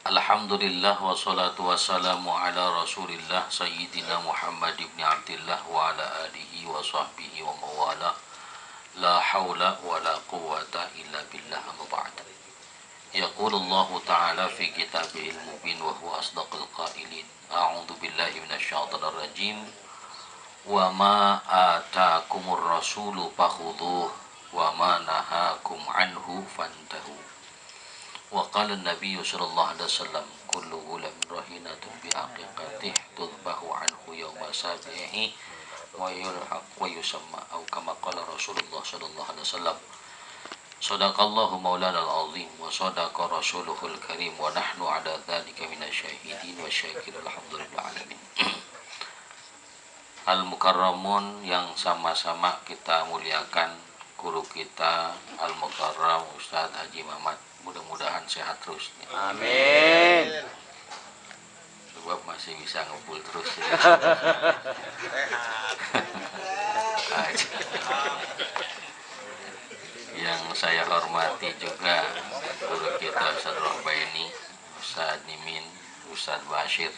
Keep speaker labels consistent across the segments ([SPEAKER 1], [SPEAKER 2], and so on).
[SPEAKER 1] Alhamdulillah wassalatu wassalamu ala rasulillah Sayyidina Muhammad ibn Abdillah wa ala alihi wa sahbihi wa mawala. La hawla wa la quwwata illa billah, amma ba'd. Yaqulullahu ta'ala fi kitabihil mubin wa huwa asdaqul qailin. A'udzu billahi minasyaitonir rajim. Wa ma ataakumur rasulu fakhudhuhu wa ma nahakum anhu fantahu. Wa qala an-nabiy sallallahu alaihi wasallam kullu ghulamin rahinatun bi aqiqatihi tudbahu anhu yawma sabihi wa yulhaq wa yusamma, atau kama qala Rasulullah sallallahu alaihi wasallam. Shadaqallahu maulana al-azim wa sadaqa rasuluhul karim wa nahnu ala dzalika minasyahidin wa syakirin alhamdulillah alamin. Al-mukarramun yang sama-sama kita muliakan, guru kita Al-Mukarram Ustaz Haji Mamat, mudah-mudahan sehat terus.
[SPEAKER 2] Amin.
[SPEAKER 1] Sebab masih bisa ngumpul terus. Yang saya hormati juga guru kita Ustaz Rohbaini, Ustaz Nimin, Ustaz Bashir,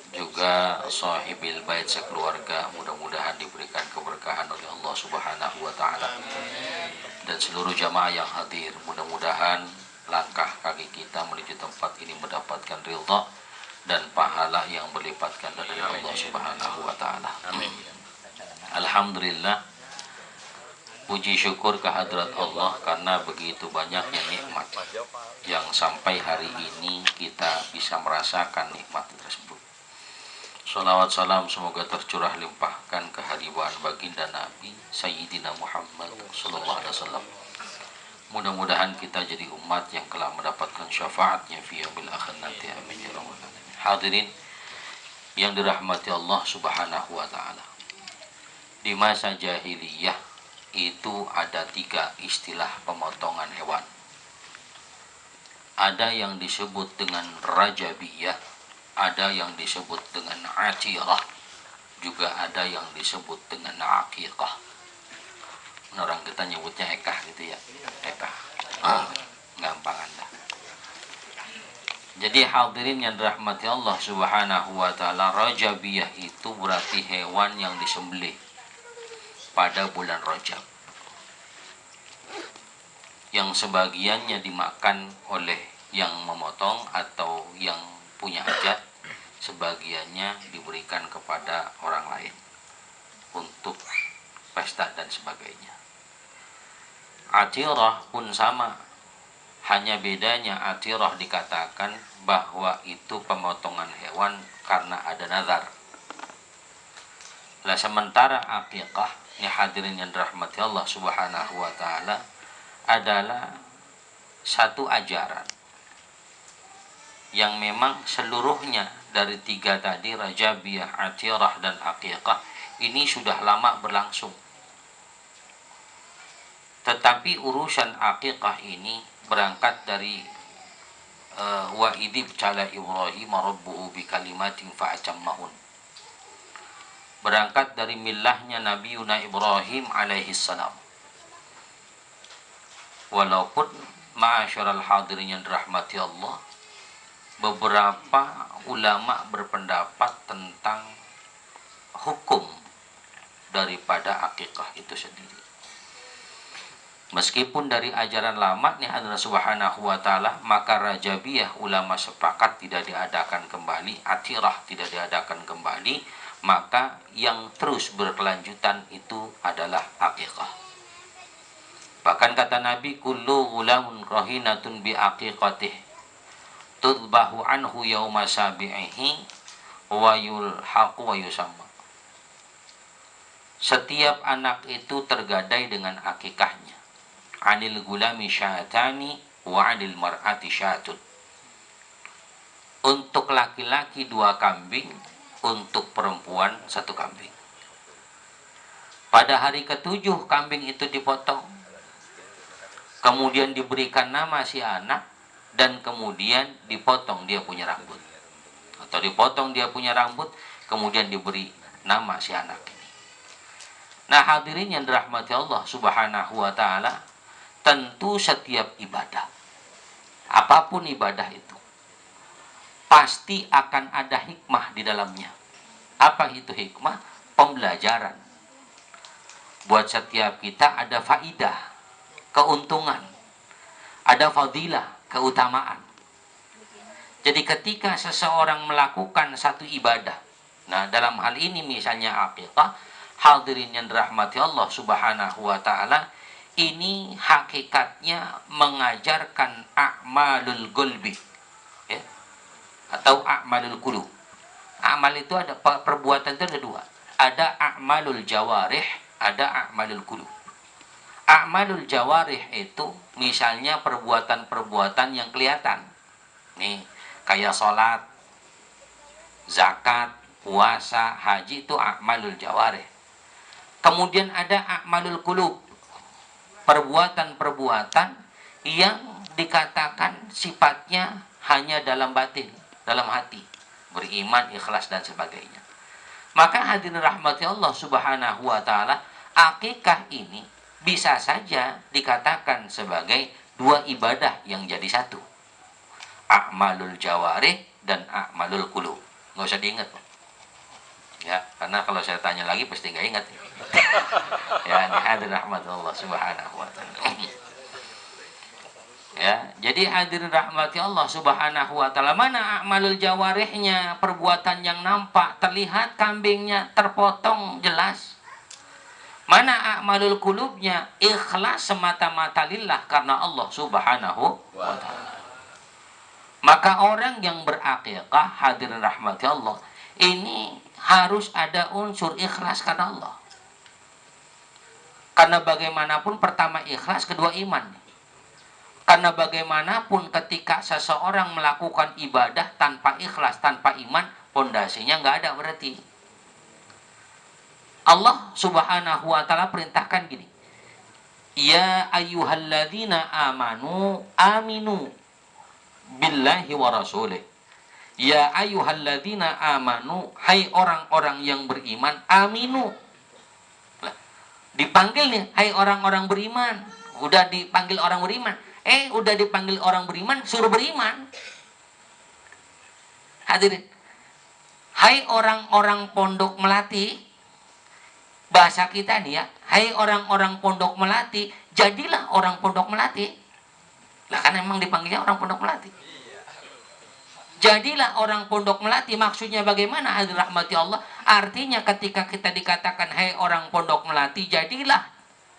[SPEAKER 1] juga sahibil bait sekeluarga, mudah-mudahan diberikan keberkahan oleh Allah Subhanahu wa taala. Dan seluruh jamaah yang hadir, mudah-mudahan langkah kaki kita menuju tempat ini mendapatkan ridha dan pahala yang berlipat ganda dari Allah Subhanahu wa taala. Alhamdulillah, puji syukur kehadrat Allah karena begitu banyaknya nikmat yang sampai hari ini kita bisa merasakan nikmat tersebut. Salawat salam semoga tercurah limpahkan kehadiran baginda Nabi Sayyidina Muhammad sallallahu alaihi wasallam. Mudah-mudahan kita jadi umat yang kelak mendapatkan syafaatnya fi yaumil akhir nanti, amin ya rabbal alamin. Hadirin yang dirahmati Allah Subhanahu wa taala. Di masa jahiliyah itu ada 3 istilah pemotongan hewan. Ada yang disebut dengan rajabiyah, ada yang disebut dengan atirah, juga ada yang disebut dengan aqiqah. Orang kita nyebutnya ekah gitu ya, ekah. Gampang anda. Jadi hadirin yang dirahmati Allah Subhanahu wa taala, rajabiyah itu berarti hewan yang disembelih pada bulan Rajab, yang sebagiannya dimakan oleh yang memotong atau yang punya hajat, sebagiannya diberikan kepada orang lain untuk pesta dan sebagainya. Atirah pun sama, hanya bedanya atirah dikatakan bahwa itu pemotongan hewan karena ada nazar. Lah sementara aqiqah, ini hadirin yang dirahmati Allah Subhanahu wa taala, adalah satu ajaran yang memang seluruhnya dari 3 tadi, rajabiyah, atirah, dan aqiqah, ini sudah lama berlangsung. Tetapi urusan aqiqah ini berangkat dari wa idib cala Ibrahim rabbuhu bi kalimatin fa'atammahun. Berangkat dari millahnya Nabiuna Ibrahim alaihi salam. Walaupun ma'asyiral hadirin yang dirahmati Allah, beberapa ulama berpendapat tentang hukum daripada akikah itu sendiri. Meskipun dari ajaran lama nih Allah Subhanahu wa taala, maka rajabiyah ulama sepakat tidak diadakan kembali, atirah tidak diadakan kembali, maka yang terus berkelanjutan itu adalah akikah. Bahkan kata Nabi, kullu ghulamun rahinatun bi aqiqatihi tudbahu anhu yauma sabi'ihi wa yulhaqu wa yusamma. Setiap anak itu tergadai dengan akikahnya. Anil gulami syatani wa anil mar'ati syatun. Untuk laki-laki 2 kambing, untuk perempuan 1 kambing. Pada hari ke-7 kambing itu dipotong, kemudian diberikan nama si anak, dan kemudian dipotong dia punya rambut, atau dipotong dia punya rambut, kemudian diberi nama si anak ini. Nah hadirin yang dirahmati Allah Subhanahu wa taala, tentu setiap ibadah, apapun ibadah itu, pasti akan ada hikmah di dalamnya. Apa itu hikmah? Pembelajaran. Buat setiap kita ada faidah, keuntungan, ada fadilah, keutamaan. Jadi ketika seseorang melakukan satu ibadah, nah dalam hal ini misalnya akikah, hadirin yang dirahmati Allah Subhanahu wa taala, ini hakikatnya mengajarkan a'malul qulbi, ya, atau a'malul qulub. Amal itu ada perbuatan, itu ada dua. Ada a'malul jawarih, ada a'malul qulub. A'malul jawarih itu misalnya perbuatan-perbuatan yang kelihatan. Nih, kayak sholat, zakat, puasa, haji, itu a'malul jawarih. Kemudian ada a'malul qulub, perbuatan-perbuatan yang dikatakan sifatnya hanya dalam batin, dalam hati, beriman, ikhlas dan sebagainya. Maka hadirin rahmati Allah Subhanahu wa taala, akikah ini bisa saja dikatakan sebagai dua ibadah yang jadi satu. A'malul jawarih dan a'malul qulub. Nggak usah diingat, ya, karena kalau saya tanya lagi pasti nggak ingat. Ya, ini hadirin rahmati Allah Subhanahu wa taala. Ya, jadi hadirin rahmati Allah Subhanahu wa taala, mana a'malul jawarihnya, perbuatan yang nampak, terlihat kambingnya terpotong jelas. Mana a'malul qulubnya, ikhlas semata-mata lillah karena Allah Subhanahu wa taala. Maka orang yang berakikah, hadirin rahmati Allah, ini harus ada unsur ikhlas karena Allah. Karena bagaimanapun pertama ikhlas, kedua iman. Karena bagaimanapun ketika seseorang melakukan ibadah tanpa ikhlas, tanpa iman, pondasinya nggak ada berarti. Allah Subhanahu wa taala perintahkan gini. Ya ayyuhalladzina amanu aminu billahi wa rasulih. Ya ayyuhalladzina amanu, hai orang-orang yang beriman, aminu. Dipanggil nih, hai orang-orang beriman. Udah dipanggil orang beriman. Udah dipanggil orang beriman, suruh beriman. Hadirin, hai orang-orang pondok melati, bahasa kita nih ya, hai orang-orang pondok melati, jadilah orang pondok melati. Lah kan emang dipanggilnya orang pondok melati. Jadilah orang pondok melati, maksudnya bagaimana hadirin rahmati Allah? Artinya ketika kita dikatakan hai orang pondok melati, jadilah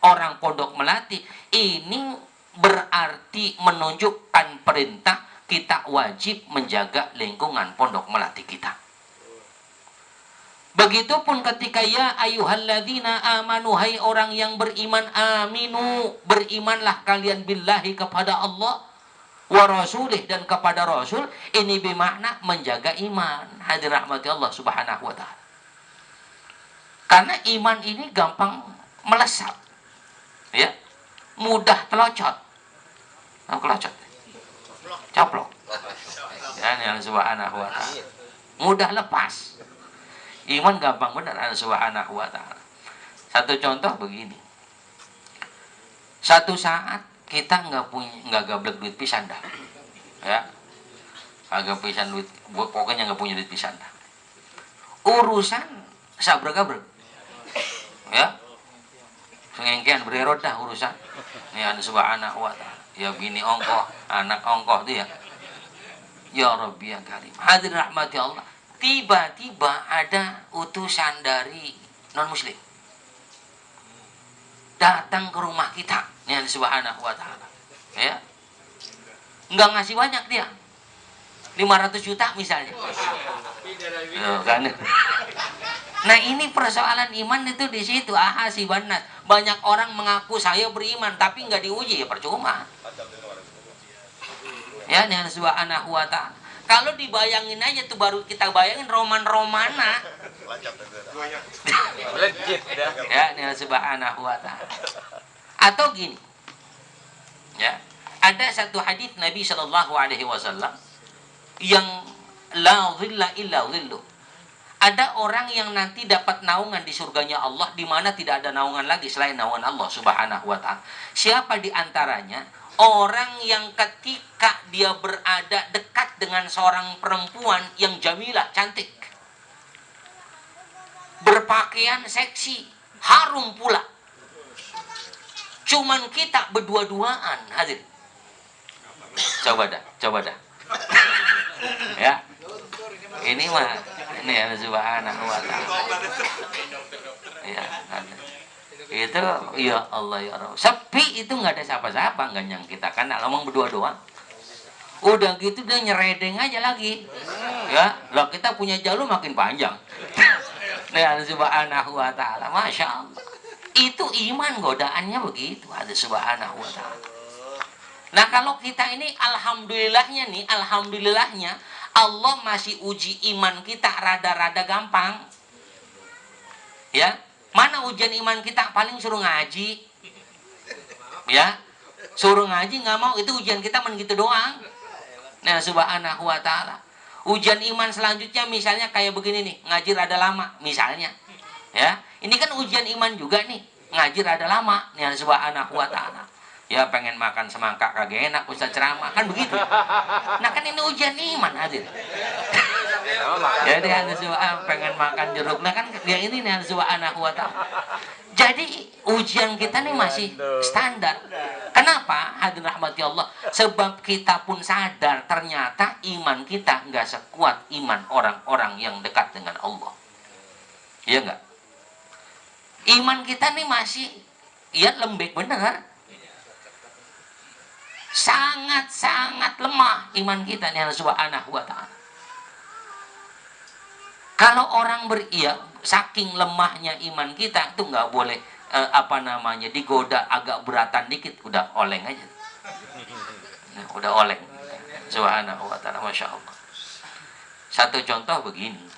[SPEAKER 1] orang pondok melati, ini berarti menunjukkan perintah kita wajib menjaga lingkungan pondok melati kita. Begitupun ketika ya ayyuhalladzina amanu, hai orang yang beriman, aminu, berimanlah kalian billahi kepada Allah, wa rasulih dan kepada rasul, ini bermakna menjaga iman. Hadirin rahmati Allah Subhanahu wa taala. Karena iman ini gampang melesat. Ya. Mudah telocot. Kelocot. Coplok. Ya, yang Subhanahu wa taala. Mudah lepas. Iman gampang benar Allah Subhanahu wa taala. Satu contoh begini. Satu saat kita nggak gablek duit pisan dah. Ya. Agak pisan duit, pokoknya nggak punya duit pisan dah. Urusan sabrek-gabrek. Ya. Sengengkean bererot dah urusan. Ini Allah Subhanahu wa taala. Ya bini ongkoh, anak ongkoh dia. Ya Rabbi ya Karim. Hadirin rahmati Allah. Tiba-tiba ada utusan dari non-muslim datang ke rumah kita. Ini Allah Subhanahu wa taala. Ya. Enggak ngasih banyak dia. 500 juta misalnya. Kan? Nah, ini persoalan iman itu di situ. Ahasibannas. Banyak orang mengaku saya beriman tapi nggak diuji, ya percuma. Ya, ini Allah Subhanahu wa taala. Kalau dibayangin aja tuh, baru kita bayangin roman-romana. Ya, ini Allah Subhanahu wa taala. Atau gini. Ya, ada satu hadis Nabi Shallallahu alaihi wasallam yang la dhilla illa dhilluh. Ada orang yang nanti dapat naungan di surganya Allah, di mana tidak ada naungan lagi selain naungan Allah Subhanahu wa taala. Siapa di antaranya? Orang yang ketika dia berada dekat dengan seorang perempuan yang jamilah, cantik, berpakaian seksi, harum pula. Cuman kita berdua-duaan, hadir. Coba dah. Ya. Ini mah ini ya subhanahu wa ta'ala. Ya, itu ya Allah ya Rabb. Sepi itu nggak ada siapa-siapa, nggak nyang kita kan ngomong berdua doang. Udah gitu dia nyeredeng aja lagi. Ya, lah kita punya jalur makin panjang. Ya subhanahu wa ta'ala. Masya Allah. Itu iman, godaannya begitu. Ada subhanahu wa ta'ala. Nah kalau kita ini alhamdulillahnya Allah masih uji iman kita rada-rada gampang. Ya, mana ujian iman kita paling suruh ngaji. Ya, suruh ngaji nggak mau, itu ujian kita gitu doang. Nah subhanahu wa ta'ala. Ujian iman selanjutnya misalnya kayak begini nih, ngaji rada lama misalnya. Ya, ini kan ujian iman juga nih, ngaji rada lama. Nih subhanahu wa ta'ala. Ya pengen makan semangka kagak enak Ustaz ceramah kan begitu. Nah kan ini ujian iman hadir. Jadi harus pengen makan jeruk. Nah kan ya ini nih subhanahu wa ta'ala. Jadi ujian kita nih masih standar. Kenapa? Hadirin rahmati Allah. Sebab kita pun sadar ternyata iman kita nggak sekuat iman orang-orang yang dekat dengan Allah. Iya nggak? Iman kita nih masih ya lembek benar. Sangat-sangat lemah iman kita nih subhanahu wa ta'ala. Kalau orang saking lemahnya iman kita itu nggak boleh digoda agak beratan dikit udah oleng aja. Nah, udah oleng. Subhanahu wa ta'ala, masya Allah. Satu contoh begini.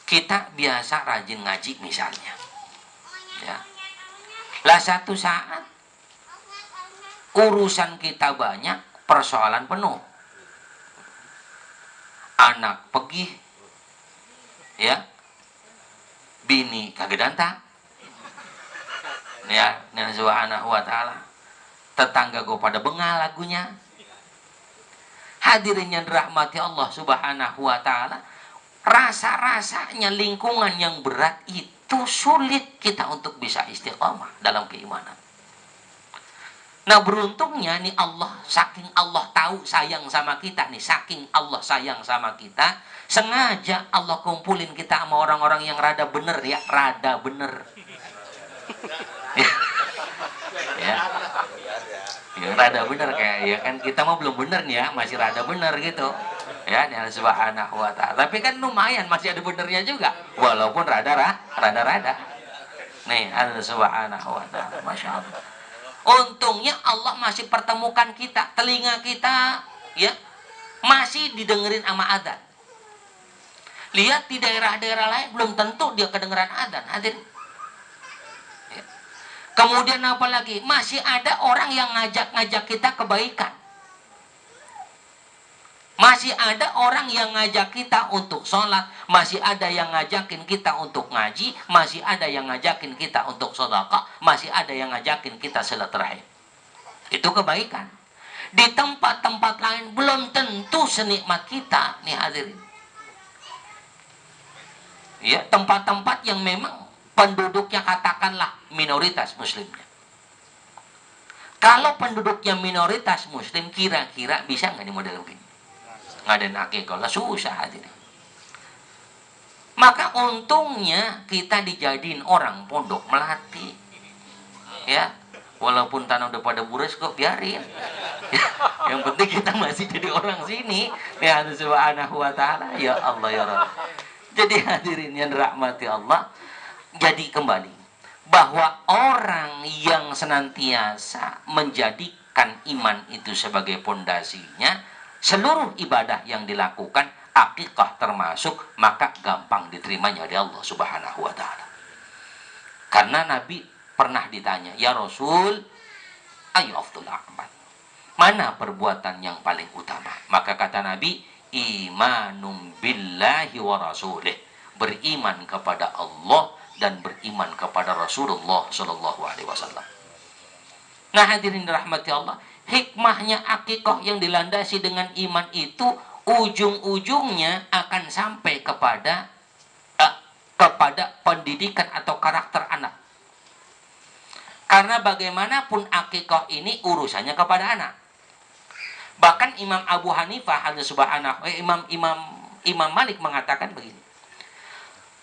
[SPEAKER 1] Kita biasa rajin ngaji misalnya. Ya. Lah satu saat urusan kita banyak, persoalan penuh. Anak pergi, ya, bini kagak danta, ya, subhanahu wa ta'ala. Tetangga gue pada bengal lagunya. Hadirin yang dirahmati Allah subhanahu wa ta'ala. Rasa-rasanya lingkungan yang berat itu sulit kita untuk bisa istiqamah dalam keimanan. Nah beruntungnya nih Allah, saking Allah tahu sayang sama kita nih, saking Allah sayang sama kita, sengaja Allah kumpulin kita sama orang-orang yang rada bener ya, rada bener. Ya, rada bener kayak ya kan kita mah belum bener nih ya, masih rada bener gitu. Ya, nih subhanahu wa ta'ala. Tapi kan lumayan masih ada benernya juga, walaupun rada. Nih, subhanahu wa ta'ala, masya Allah. Untungnya Allah masih pertemukan kita, telinga kita ya masih didengerin sama adzan. Lihat di daerah-daerah lain belum tentu dia kedengeran adzan, hadirin. Ya. Kemudian apa lagi? Masih ada orang yang ngajak kita kebaikan. Masih ada orang yang ngajak kita untuk sholat, masih ada yang ngajakin kita untuk ngaji, masih ada yang ngajakin kita untuk sedekah, masih ada yang ngajakin kita silaturahim. Itu kebaikan. Di tempat-tempat lain belum tentu senikmat kita, nih hadirin. Ya, tempat-tempat yang memang penduduknya katakanlah minoritas muslimnya. Kalau penduduknya minoritas muslim, kira-kira bisa nggak di model begini? Ngadain akikah lah susah hadirin. Maka untungnya kita dijadiin orang pondok melati. Ya, walaupun tanah udah pada bures kok biarin. Yang penting kita masih jadi orang sini. Ya subhanahu wa ta'ala. Ya Allah ya Rabb. Jadi hadirin yang dirahmati Allah, jadi kembali bahwa orang yang senantiasa menjadikan iman itu sebagai pondasinya, seluruh ibadah yang dilakukan, akikah termasuk, maka gampang diterimanya dari Allah subhanahu wa ta'ala. Karena Nabi pernah ditanya, ya Rasul, ayu afdul a'mal, mana perbuatan yang paling utama? Maka kata Nabi, imanum billahi wa rasulih, beriman kepada Allah dan beriman kepada Rasulullah sallallahu alaihi wasallam. Nah hadirin dirahmati Allah,
[SPEAKER 2] hikmahnya akikah yang dilandasi dengan iman itu ujung-ujungnya akan sampai kepada pendidikan atau karakter anak. Karena bagaimanapun akikah ini urusannya kepada anak. Bahkan Imam Abu Hanifah Imam Malik mengatakan begini.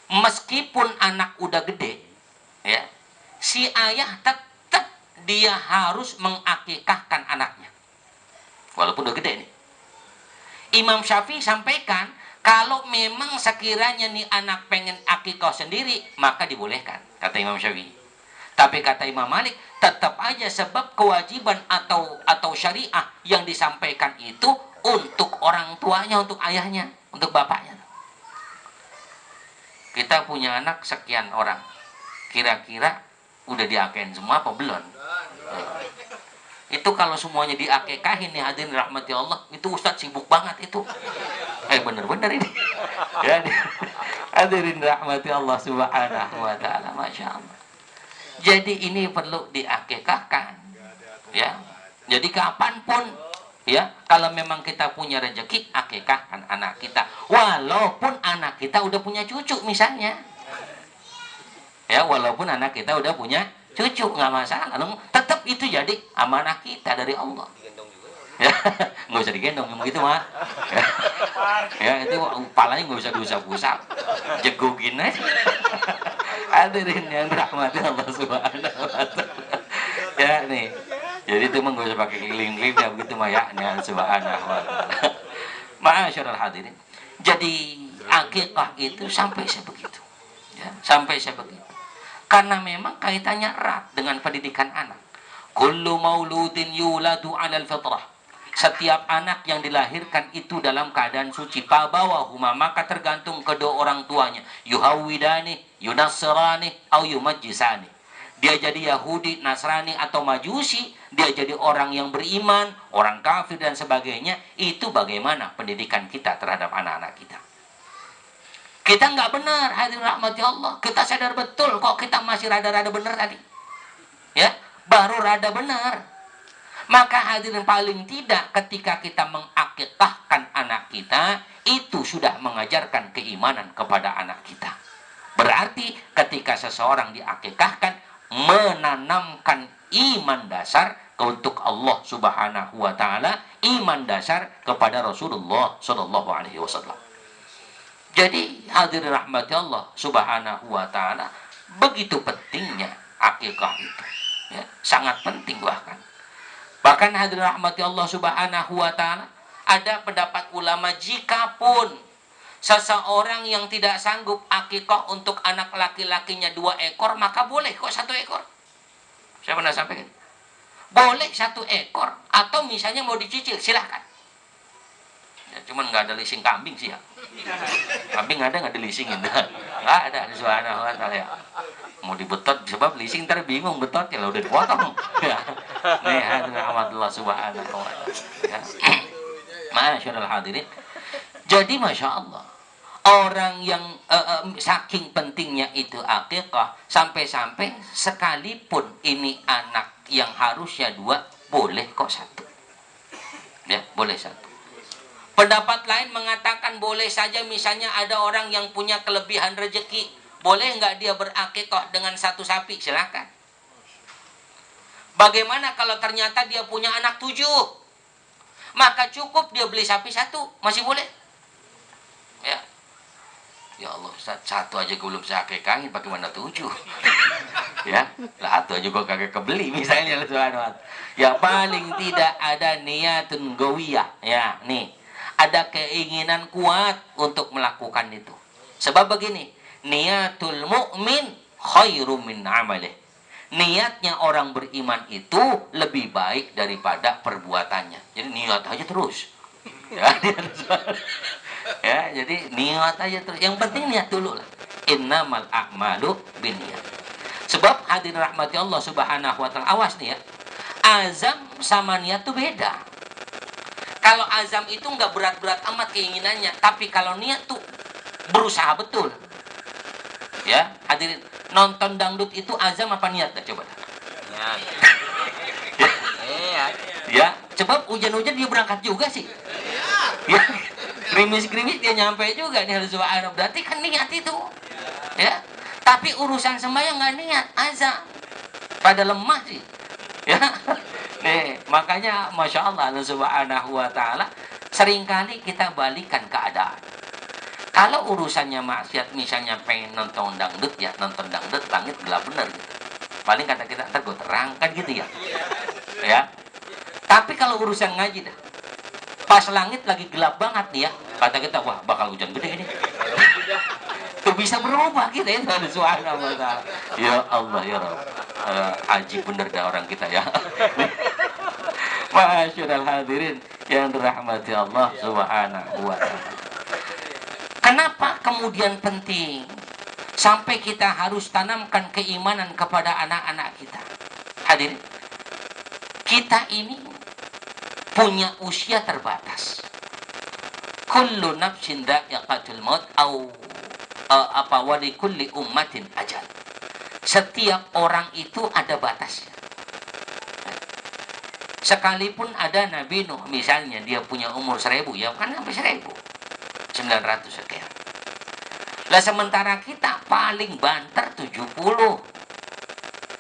[SPEAKER 2] Meskipun anak udah gede, ya, si ayah tetap dia harus mengakikahkan anaknya. Walaupun udah gede nih. Imam Syafi'i sampaikan, kalau memang sekiranya nih anak pengen akikah sendiri, maka dibolehkan, kata Imam Syafi'i. Tapi kata Imam Malik, tetap aja sebab kewajiban atau syariah yang disampaikan itu untuk orang tuanya, untuk ayahnya, untuk bapaknya. Kita punya anak sekian orang, kira-kira udah diakein semua apa belum? Itu kalau semuanya diakekahin nih hadirin rahmati Allah, itu Ustadz sibuk banget itu. Bener-bener ini. Ya, hadirin rahmati Allah subhanahu wa ta'ala, Masya Allah. Jadi ini perlu diakekahkan, ya. Jadi kapanpun, ya, kalau memang kita punya rezeki, akekahkan anak kita. Walaupun anak kita udah punya cucu misalnya, ya, walaupun anak kita udah punya cucu, nggak masalah. Tetap itu jadi amanah kita dari Allah. Ya, nggak usah digendong yang begitu mah. Ya, itu kepalanya nggak usah diusap-usap, jegugin aja. Hadirin yang dirahmati Allah subhanahu wa ta'ala. Ya nih, jadi itu mah nggak usah pakai keliling-keliling ya begitu mah ya, nih subhanahu wa ta'ala. Ma'asyiral hadirin. Jadi akikah itu sampai sebegitu, ya, sampai sebegitu. Karena memang kaitannya erat dengan pendidikan anak. Kullu mauludin yuladu 'alal fitrah. Setiap anak yang dilahirkan itu dalam keadaan suci. Fabawahuma, maka tergantung kedua orang tuanya. Yuhawwidani, yunassirani, au yumajjisani. Dia jadi Yahudi, Nasrani atau Majusi, dia jadi orang yang beriman, orang kafir dan sebagainya. Itu bagaimana pendidikan kita terhadap anak-anak kita. Kita nggak benar, hadirin rahmati Allah. Kita sadar betul kok kita masih rada-rada benar tadi. Ya, baru rada benar. Maka hadirin paling tidak ketika kita mengakikahkan anak kita, itu sudah mengajarkan keimanan kepada anak kita. Berarti ketika seseorang diakikahkan, menanamkan iman dasar untuk Allah subhanahu wa ta'ala, iman dasar kepada Rasulullah sallallahu alaihi wasallam. Jadi hadirin rahmati Allah subhanahu wa ta'ala, begitu pentingnya akikah itu, ya, sangat penting bahkan. Bahkan hadirin rahmati Allah subhanahu wa ta'ala, ada pendapat ulama, jikapun seseorang yang tidak sanggup akikah untuk anak laki-lakinya 2 ekor, maka boleh kok 1 ekor. Saya pernah sampaikan, boleh 1 ekor, atau misalnya mau dicicil, silahkan. Ya, cuman nggak ada leasing kambing sih ya. Kambing ada nggak dileasingin? Nggak ada, subhanahu wa ta'ala ya. Mau dibetot, sebab leasing ntar bingung betot ya, udah dipotong. Ya. Nih hadirin Allah subhanahu wa ta'ala. Ya. Masyaallah hadirin. Jadi Masya Allah, orang yang saking pentingnya itu akikah, sampai-sampai sekalipun ini anak yang harusnya 2, boleh kok 1. Ya, boleh 1. Pendapat lain mengatakan boleh saja, misalnya ada orang yang punya kelebihan rezeki, boleh nggak dia berakikah dengan 1 sapi? Silakan. Bagaimana kalau ternyata dia punya anak 7? Maka cukup dia beli sapi 1, masih boleh. Ya, ya Allah, 1 aja gue belum saya akikahin, bagaimana 7? Ya, lah 1 aja gue kagak kebeli misalnya. Ya paling tidak ada niatun gawiyah. Ya, nih. Ada keinginan kuat untuk melakukan itu. Sebab begini, niatul mu'min khairum min amalih. Niatnya orang beriman itu lebih baik daripada perbuatannya. Jadi niat aja terus. Ya, ya, jadi niat aja terus. Yang penting niat dulu lah. Innamal a'malu binniyat. Sebab hadirin rahmati Allah subhanahu wa ta'ala, awas nih ya. Azam sama niat tuh beda. Kalau azam itu nggak berat-berat amat keinginannya, tapi kalau niat tuh berusaha betul. Ya, hadirin, nonton dangdut itu azam apa niat? Coba. Ya, sebab hujan-hujan dia berangkat juga sih. Ya, gerimis-gerimis dia nyampe juga nih subhanallah. Berarti kan niat itu. Ya. Tapi urusan sembahyang nggak niat, azan. Pada lemah sih. Ya. Nih, makanya Masya Allah subhanahu wa ta'ala seringkali kita balikan keadaan. Kalau urusannya maksiat, misalnya pengen nonton dangdut, ya nonton dangdut, langit gelap bener gitu. Paling kata kita, ntar gue terangkan gitu ya. Ya. Tapi kalau urusan ngaji dah, pas langit lagi gelap banget nih ya, kata kita, wah bakal hujan gede ini. Tuh bisa berubah kita ya, subhanallah. Ya Allah ya Rabb. Aji bener dah orang kita ya. Masyaallah hadirin yang dirahmati Allah subhanahu wa ta'ala. Kenapa kemudian penting sampai kita harus tanamkan keimanan kepada anak-anak kita? Hadirin, kita ini punya usia terbatas. Kullu nafsin dha'iqatul maut wa li kulli ummatin ajal. Setiap orang itu ada batasnya. Sekalipun ada Nabi Nuh misalnya, dia punya umur 1000, ya kan sampai 1900 sekian. Lah sementara kita paling banter 70, 80.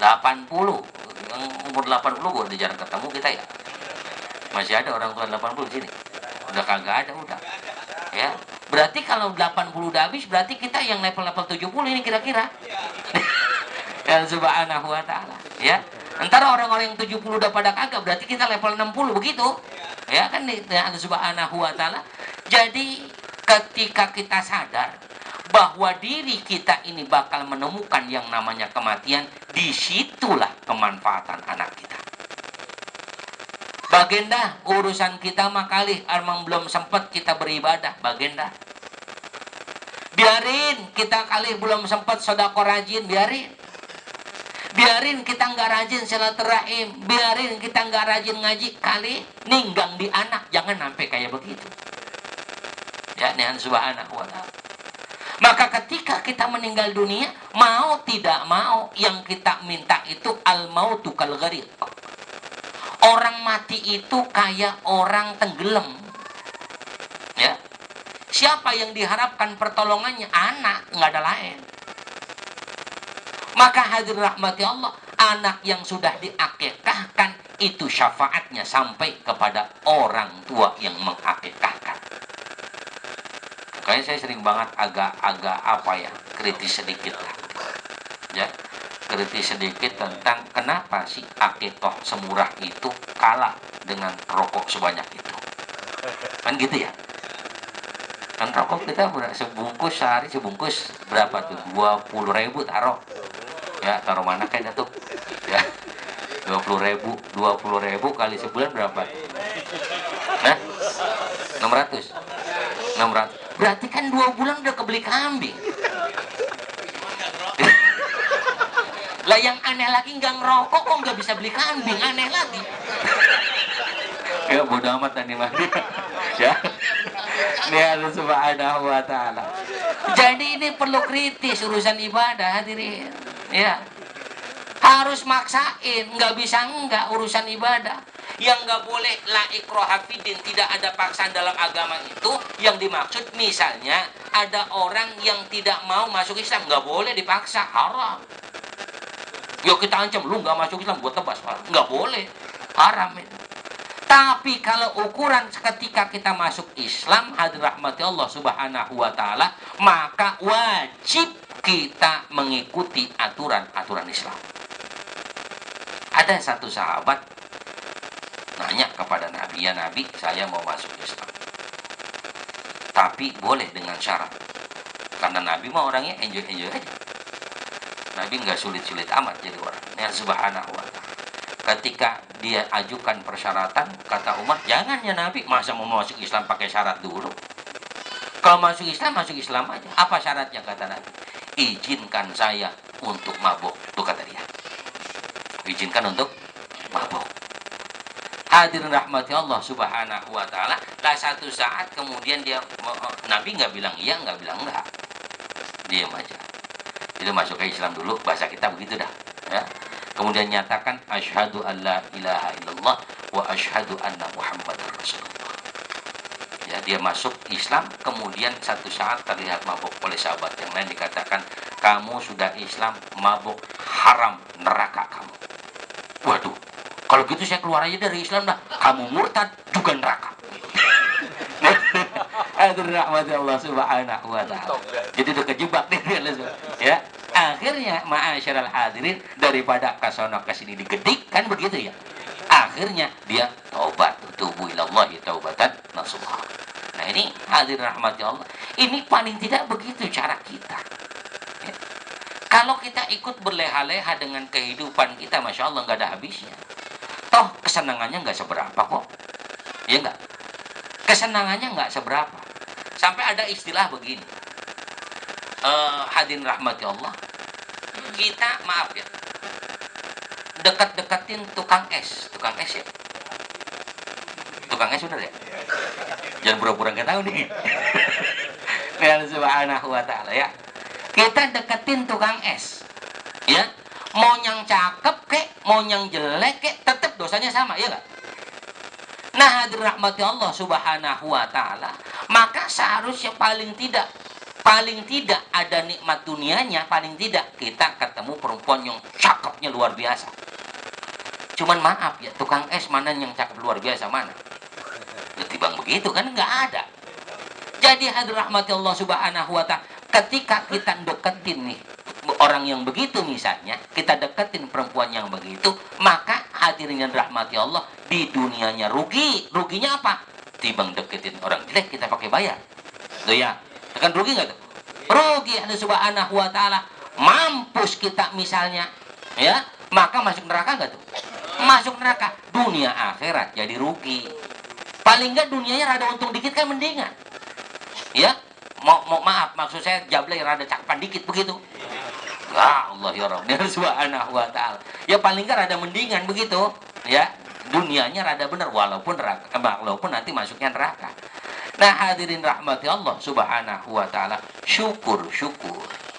[SPEAKER 2] Yang umur 80 gua udah jarang ketemu kita ya. Masih ada orang tua 80 di sini. Udah kagak ada udah. Ya. Berarti kalau 80 udah habis, berarti kita yang level-level 70 ini kira-kira. Ya subhanahu wa ta'ala. Ya. Antara orang-orang yang 70 udah pada kagak, berarti kita level 60 begitu. Ya kan ya, subhanahu wa ta'ala. Jadi ketika kita sadar bahwa diri kita ini bakal menemukan yang namanya kematian, disitulah kemanfaatan anak kita. Bagenda urusan kita mah kali emang belum sempat kita beribadah, bagenda. Biarin kita kali belum sempat sedekah rajin, biarin. Biarin kita nggak rajin silaturahim, biarin kita nggak rajin ngaji, kali ninggang di anak, jangan sampai kayak begitu. Ya, nih subhanahu wa ta'ala. Maka ketika kita meninggal dunia, mau tidak mau yang kita minta itu al-mautu kal gharq. Orang mati itu kayak orang tenggelam. Ya. Siapa yang diharapkan pertolongannya? Anak, nggak ada lain. Maka hadir rahmati Allah, anak yang sudah diakikahkan itu syafaatnya sampai kepada orang tua yang mengakikahkan. Makanya saya sering banget agak apa ya, kritis sedikit lah. Ya, kritis sedikit tentang kenapa sih akikah semurah itu kalah dengan rokok sebanyak itu. Kan gitu ya. Kan rokok kita sebungkus sehari sebungkus berapa tuh? 20.000 taruh. Ya, taruh mana kayaknya tuh? Ya. 20.000 kali sebulan berapa? Nah, 600. Berarti kan 2 bulan udah kebeli kambing. Lah yang aneh lagi nggak ngerokok kok nggak bisa beli kambing, aneh lagi. Ya bodo amat tadi mah. Ya. Ini harus subhanahu wa ta'ala. Jadi ini perlu kritis urusan ibadah hadirin. Ya. Harus maksain, nggak bisa enggak urusan ibadah. Yang nggak boleh la ikraha fiddin, tidak ada paksaan dalam agama itu. Yang dimaksud misalnya ada orang yang tidak mau masuk Islam, nggak boleh dipaksa, haram. Ya kita ancam, lu nggak masuk Islam, gua tebas, nggak boleh, haram itu. Tapi kalau ukuran ketika kita masuk Islam, hadir rahmati Allah subhanahu wa ta'ala, maka wajib kita mengikuti aturan-aturan Islam. Ada satu sahabat nanya kepada Nabi, ya Nabi, saya mau masuk Islam, tapi boleh dengan syarat. Karena Nabi mah orangnya enjoy aja. Nabi nggak sulit-sulit amat jadi orang. Ya subhanahu wa ta'ala. Ketika dia ajukan persyaratan, kata Umar, jangan ya Nabi, masa mau masuk Islam pakai syarat dulu? Kalau masuk Islam aja. Apa syaratnya, kata Nabi? Izinkan saya untuk mabuk. Tuh kata dia. Izinkan untuk mabuk. Hadirin rahmati Allah subhanahu wa ta'ala. Lah satu saat kemudian dia, Nabi nggak bilang iya, nggak bilang enggak. Diam aja. Itu masuk ke Islam dulu, bahasa kita begitu dah. Ya. Kemudian nyatakan asyhadu alla ilaha illallah wa asyhadu anna Muhammadar Rasulullah. Ya, dia masuk Islam, kemudian satu saat terlihat mabuk oleh sahabat yang lain, dikatakan, kamu sudah Islam, mabuk, haram, neraka kamu. Waduh, kalau gitu saya keluar aja dari Islam dah. Kamu murtad, juga neraka. Hadirin rahmati Allah subhanahu wa ta'ala. Jadi udah kejebak nih, ya. Akhirnya ma'asyiral hadirin, daripada kasono kesini digedik, kan begitu ya. Akhirnya dia taubat, tubu ilallahi taubatan nasuha. Nah ini hadirin rahmati Allah, ini paling tidak begitu cara kita. Ya. Kalau kita ikut berleha-leha dengan kehidupan kita, masya Allah nggak ada habisnya. Toh kesenangannya nggak seberapa kok, ya nggak? Kesenangannya nggak seberapa. Sampai ada istilah begini, hadirin rahmati Allah, kita maaf ya, dekat-dekatin tukang es ya, tukang es bener ya, jangan pura-pura nggak tahu nih. Ya subhanahu wa ta'ala ya, kita deketin tukang es, ya, mau yang cakep kek, mau yang jelek kek, tetap dosanya sama, ya nggak? Nah hadirin rahmati Allah subhanahu wa ta'ala, maka seharusnya paling tidak ada nikmat dunianya, paling tidak kita ketemu perempuan yang cakepnya luar biasa. Cuman maaf ya, tukang es mana yang cakep luar biasa, mana? Ketimbang begitu kan nggak ada. Jadi hadirin rahmati Allah subhanahu wa ta'ala, ketika kita deketin nih orang yang begitu, misalnya kita deketin perempuan yang begitu, maka hadirin yang rahmati Allah, di dunianya ruginya apa? Timbang deketin orang jelek kita pakai bayar, tuh ya, kan rugi nggak tuh? Rugi ada subhanahu wa ta'ala. Mampus kita misalnya, ya, maka masuk neraka nggak tuh? Masuk neraka. Dunia akhirat jadi rugi. Paling nggak dunianya rada untung dikit kan mendingan, ya. Mau maaf, maksud saya jablay rada cakepan dikit begitu. Ya Allah ya Rabbi subhanahu wa ta'ala, ya paling nggak rada mendingan begitu, ya. Dunianya rada bener, walaupun nanti masuknya neraka. Nah hadirin rahmati Allah subhanahu wa ta'ala, syukur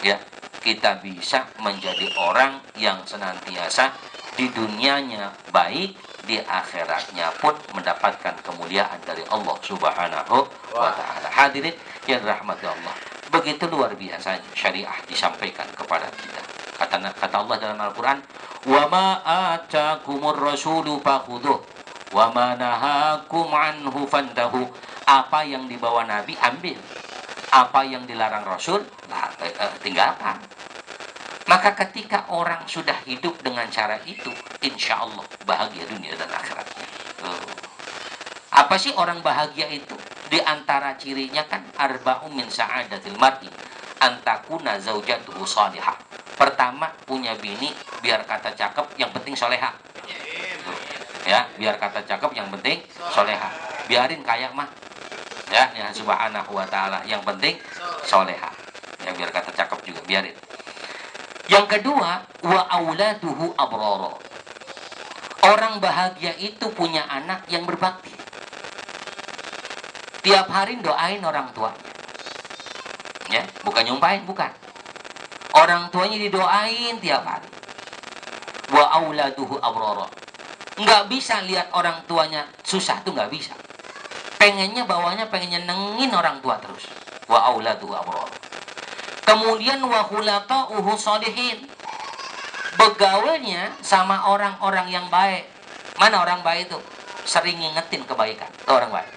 [SPEAKER 2] ya, kita bisa menjadi orang yang senantiasa di dunianya baik, di akhiratnya pun mendapatkan kemuliaan dari Allah subhanahu wa ta'ala. Hadirin yang rahmati Allah, begitu luar biasa syariah disampaikan kepada kita. Kata Allah dalam Al-Quran, wa ma atakumur rasulu fakhuduh wa ma nahakum anhu fantahu. Apa yang dibawa Nabi ambil, apa yang dilarang Rasul tinggalkan. Maka ketika orang sudah hidup dengan cara itu, insya Allah bahagia dunia dan akhiratnya. Apa sih orang bahagia itu? Di antara cirinya kan arba'u min sa'adatil mar'i antakuna zaujatuhu salihah. Pertama, punya bini biar kata cakep, yang penting soleha. Ya, biar kata cakep, yang penting soleha. Biarin kaya mah, ya, ya subhanahu wa ta'ala, yang penting soleha. Ya, biar kata cakep juga biarin. Yang kedua, wa auladuhu abrara. Orang bahagia itu punya anak yang berbakti. Tiap hari doain orang tuanya. Ya, bukan nyumpahin, bukan. Orang tuanya didoain tiap hari. Wa auladuhu abrara. Nggak bisa lihat orang tuanya susah tuh, nggak bisa. Pengennya bawahnya pengen nyenengin orang tua terus. Wa auladuhu abrara. Kemudian wa khulaqa'uhu sholihin. Begaulnya sama orang-orang yang baik. Mana orang baik itu? Sering ngingetin kebaikan. Itu orang baik.